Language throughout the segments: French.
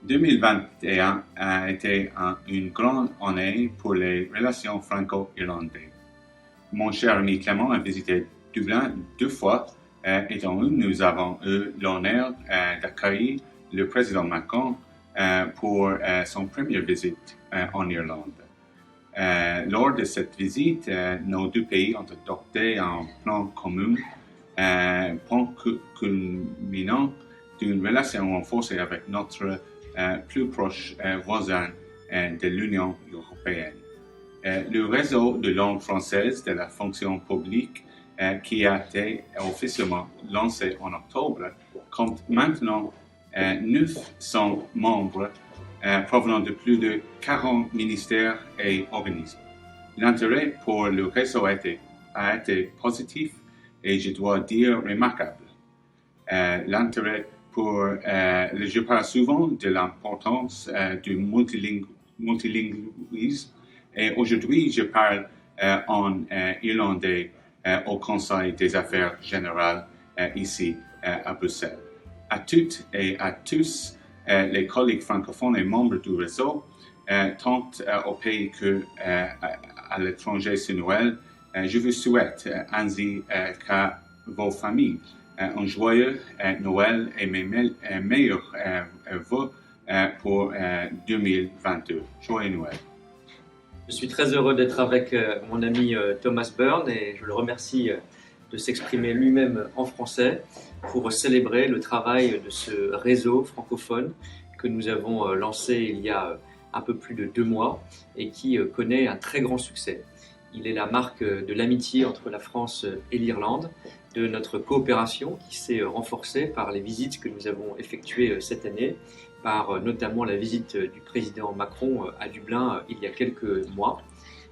2021 a été une grande année pour les relations franco-irlandaises. Mon cher ami Clément a visité Dublin 2 fois et donc nous avons eu l'honneur d'accueillir le président Macron pour son première visite en Irlande. Lors de cette visite, nos deux pays ont adopté un plan commun, point culminant d'une relation renforcée avec notre plus proche voisin de l'Union européenne. Le réseau de langue française de la fonction publique qui a été officiellement lancé en octobre compte maintenant 900 membres provenant de plus de 40 ministères et organismes. L'intérêt pour le réseau a été positif et je dois dire remarquable. L'intérêt je parle souvent de l'importance du multilinguisme et aujourd'hui je parle en irlandais au Conseil des affaires générales ici à Bruxelles. À toutes et à tous les collègues francophones et membres du réseau, tant au pays qu'à l'étranger ce Noël, je vous souhaite ainsi qu'à vos familles un joyeux Noël et mes meilleurs vœux pour 2022. Joyeux Noël. Je suis très heureux d'être avec mon ami Thomas Byrne et je le remercie de s'exprimer lui-même en français pour célébrer le travail de ce réseau francophone que nous avons lancé il y a un peu plus de 2 mois et qui connaît un très grand succès. Il est la marque de l'amitié entre la France et l'Irlande, de notre coopération qui s'est renforcée par les visites que nous avons effectuées cette année, par notamment la visite du président Macron à Dublin il y a quelques mois.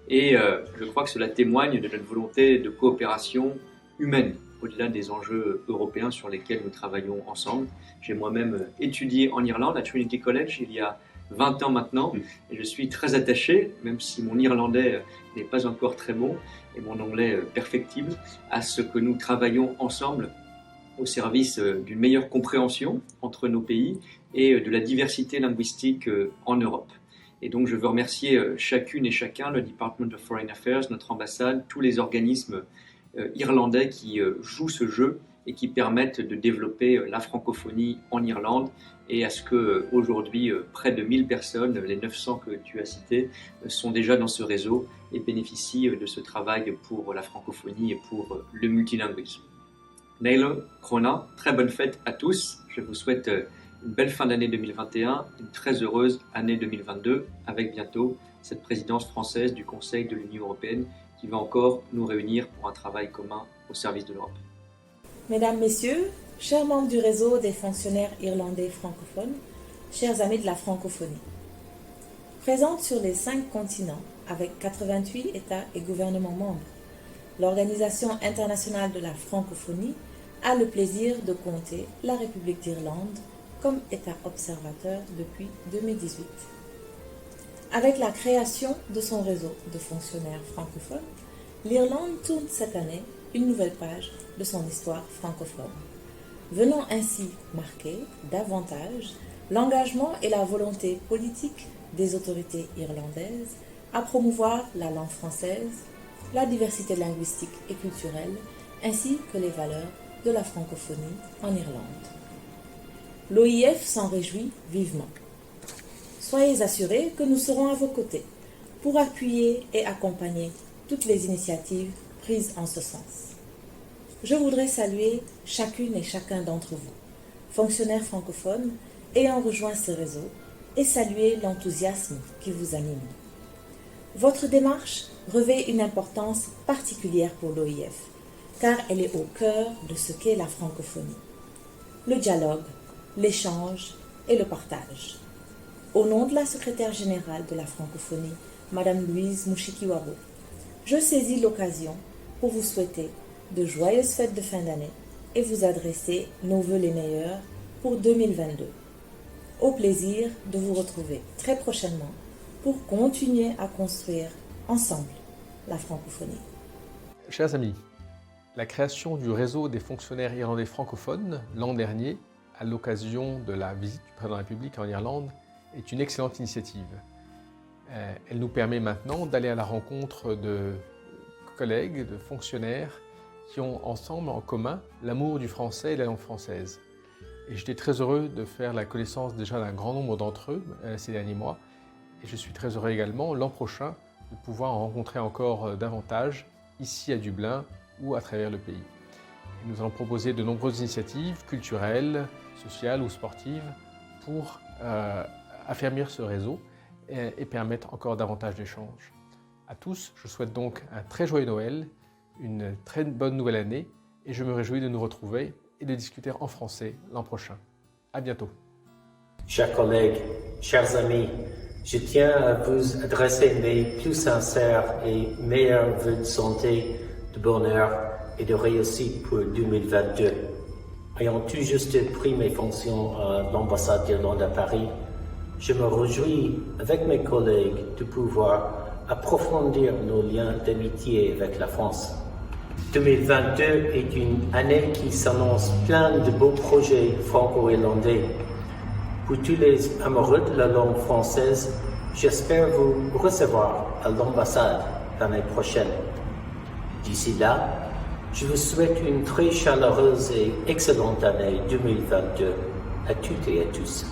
Et je crois que cela témoigne de notre volonté de coopération humaine, au-delà des enjeux européens sur lesquels nous travaillons ensemble. J'ai moi-même étudié en Irlande à Trinity College il y a 20 ans maintenant, et je suis très attaché, même si mon irlandais n'est pas encore très bon et mon anglais perfectible, à ce que nous travaillons ensemble au service d'une meilleure compréhension entre nos pays et de la diversité linguistique en Europe. Et donc je veux remercier chacune et chacun, le Department of Foreign Affairs, notre ambassade, tous les organismes irlandais qui jouent ce jeu et qui permettent de développer la francophonie en Irlande et à ce que aujourd'hui près de 1000 personnes, les 900 que tu as cités, sont déjà dans ce réseau et bénéficient de ce travail pour la francophonie et pour le multilinguisme. Nailo, Krona, très bonne fête à tous. Je vous souhaite une belle fin d'année 2021, une très heureuse année 2022 avec bientôt cette présidence française du Conseil de l'Union européenne qui va encore nous réunir pour un travail commun au service de l'Europe. Mesdames, Messieurs, chers membres du réseau des fonctionnaires irlandais francophones, chers amis de la francophonie. Présente sur les 5 continents, avec 88 États et gouvernements membres, l'Organisation internationale de la francophonie a le plaisir de compter la République d'Irlande comme État observateur depuis 2018. Avec la création de son réseau de fonctionnaires francophones, l'Irlande tourne cette année une nouvelle page de son histoire francophone, venant ainsi marquer davantage l'engagement et la volonté politique des autorités irlandaises à promouvoir la langue française, la diversité linguistique et culturelle, ainsi que les valeurs de la francophonie en Irlande. L'OIF s'en réjouit vivement. Soyez assurés que nous serons à vos côtés pour appuyer et accompagner toutes les initiatives prises en ce sens. Je voudrais saluer chacune et chacun d'entre vous, fonctionnaires francophones ayant rejoint ce réseau, et saluer l'enthousiasme qui vous anime. Votre démarche revêt une importance particulière pour l'OIF, car elle est au cœur de ce qu'est la francophonie. Le dialogue, l'échange et le partage. Au nom de la secrétaire générale de la francophonie, Madame Louise Mushikiwabo, je saisis l'occasion pour vous souhaiter de joyeuses fêtes de fin d'année et vous adresser nos vœux les meilleurs pour 2022. Au plaisir de vous retrouver très prochainement pour continuer à construire ensemble la francophonie. Chers amis, la création du réseau des fonctionnaires irlandais francophones l'an dernier, à l'occasion de la visite du président de la République en Irlande, est une excellente initiative. Elle nous permet maintenant d'aller à la rencontre de collègues, de fonctionnaires qui ont ensemble en commun l'amour du français et la langue française. Et j'étais très heureux de faire la connaissance déjà d'un grand nombre d'entre eux ces derniers mois. Et je suis très heureux également l'an prochain de pouvoir en rencontrer encore davantage ici à Dublin ou à travers le pays. Et nous allons proposer de nombreuses initiatives culturelles, sociales ou sportives pour affermir ce réseau et permettre encore davantage d'échanges. À tous, je souhaite donc un très joyeux Noël, une très bonne nouvelle année et je me réjouis de nous retrouver et de discuter en français l'an prochain. À bientôt. Chers collègues, chers amis, je tiens à vous adresser mes plus sincères et meilleurs vœux de santé, de bonheur et de réussite pour 2022. Ayant tout juste pris mes fonctions à l'ambassade d'Irlande à Paris, je me réjouis avec mes collègues de pouvoir approfondir nos liens d'amitié avec la France. 2022 est une année qui s'annonce pleine de beaux projets franco-irlandais. Pour tous les amoureux de la langue française, j'espère vous recevoir à l'ambassade l'année prochaine. D'ici là, je vous souhaite une très chaleureuse et excellente année 2022 à toutes et à tous.